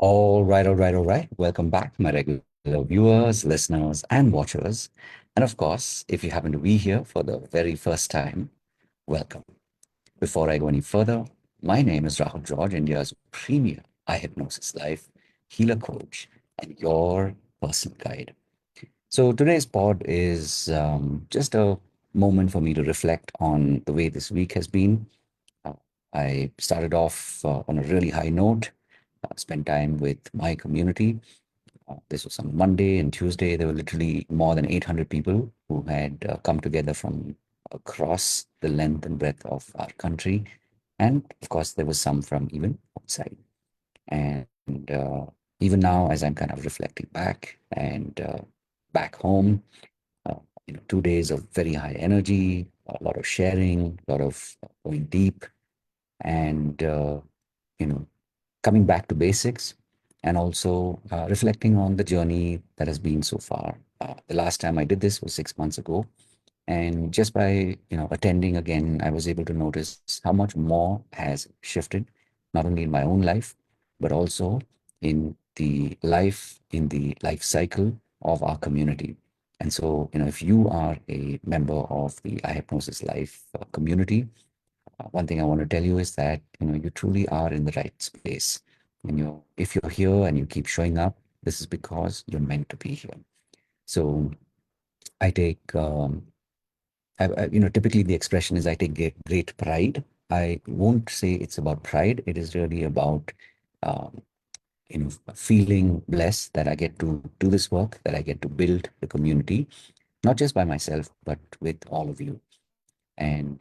All right. Welcome back, my regular viewers, listeners, and watchers. And of course, if you happen to be here for the very first time, welcome. Before I go any further, my name is Rahul George, India's premier eye hypnosis life healer coach and your personal guide. So today's pod is just a moment for me to reflect on the way this week has been. uh, I started off on a really high note, spent time with my community. This was on Monday and Tuesday. There were literally more than 800 people who had come together from across the length and breadth of our country. And of course, there was some from even outside. And even now, as I'm kind of reflecting back and back home, uh, 2 days of very high energy, a lot of sharing, a lot of going deep, and you know coming back to basics, and also reflecting on the journey that has been so far. The last time I did this was 6 months ago, and just by attending again, I was able to notice how much more has shifted, not only in my own life, but also in the life cycle of our community. And so, if you are a member of the iHypnosis Life community, one thing I want to tell you is that you truly are in the right space. And if you're here and you keep showing up, this is because you're meant to be here. So I take, typically the expression is I take great pride. I won't say it's about pride. It is really about, um, feeling blessed that I get to do this work, that I get to build the community, not just by myself, but with all of you. And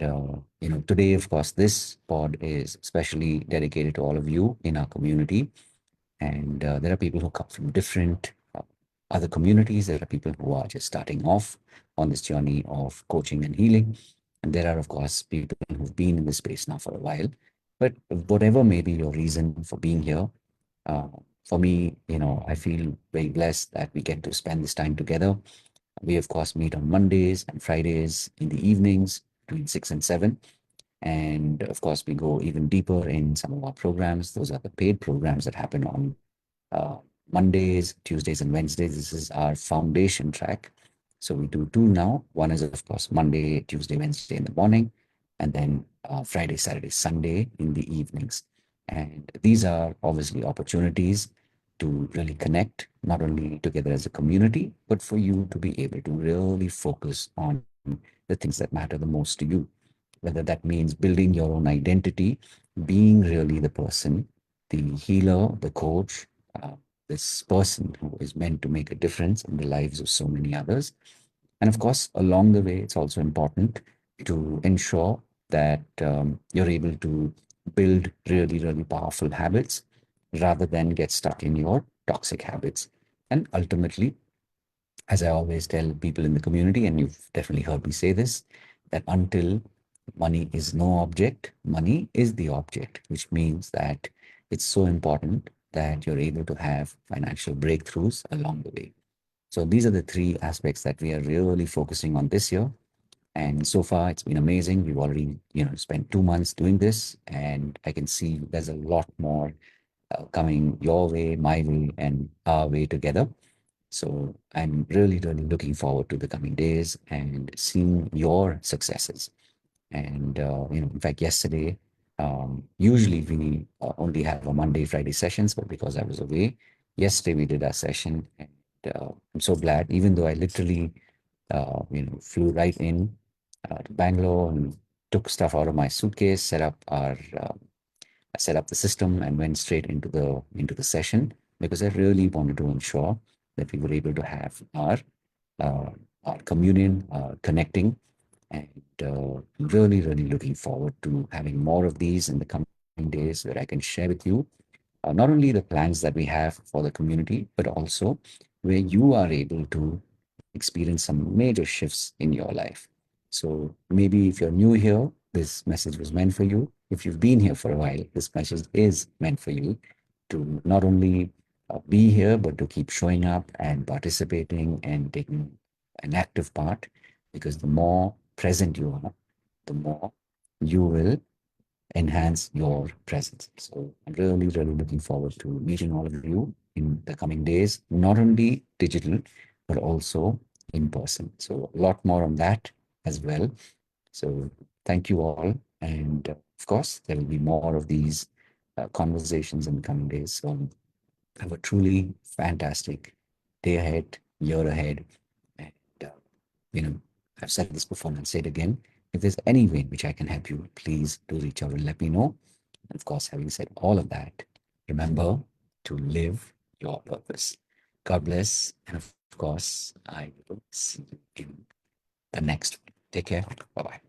today, of course, this pod is especially dedicated to all of you in our community. And there are people who come from different other communities. There are people who are just starting off on this journey of coaching and healing. And there are, of course, people who've been in this space now for a while. But whatever may be your reason for being here, uh, for me, I feel very blessed that we get to spend this time together. We, of course, meet on Mondays and Fridays in the evenings between 6 and 7. And of course, we go even deeper in some of our programs. Those are the paid programs that happen on uh, Mondays, Tuesdays, and Wednesdays. This is our foundation track. So we do two now. One is, of course, Monday, Tuesday, Wednesday in the morning, and then Friday, Saturday, Sunday in the evenings. And these are obviously opportunities to really connect, not only together as a community, but for you to be able to really focus on the things that matter the most to you, whether that means building your own identity, being really the person, the healer, the coach, uh, this person who is meant to make a difference in the lives of so many others. And of course, along the way, it's also important to ensure that you're able to build really, really powerful habits rather than get stuck in your toxic habits. And ultimately, as I always tell people in the community, and you've definitely heard me say this, that until money is no object, money is the object, which means that it's so important that you're able to have financial breakthroughs along the way. So these are the three aspects that we are really focusing on this year. And so far, it's been amazing. We've already, spent 2 months doing this, and I can see there's a lot more coming your way, my way, and our way together. So I'm really, really looking forward to the coming days and seeing your successes. And in fact, yesterday, usually we only have a Monday, Friday sessions, but because I was away, yesterday we did our session, and I'm so glad. Even though I literally, flew right in to Bangalore and took stuff out of my suitcase, I set up the system and went straight into the session because I really wanted to ensure that we were able to have uh, our communion, connecting, and really, really looking forward to having more of these in the coming days where I can share with you not only the plans that we have for the community, but also where you are able to experience some major shifts in your life. So maybe if you're new here, this message was meant for you. If you've been here for a while, this message is meant for you to not only be here, but to keep showing up and participating and taking an active part, because the more present you are, the more you will enhance your presence. So I'm really, really looking forward to meeting all of you in the coming days, not only digital, but also in person. So a lot more on that as well. So thank you all. And of course, there will be more of these conversations in the coming days. So have a truly fantastic day ahead, year ahead. And, uh, you know, I've said this before and I'll say it again. If there's any way in which I can help you, please do reach out and let me know. And of course, having said all of that, remember to live your purpose. God bless. And of course, I will see you in the next one. Take care. Bye bye.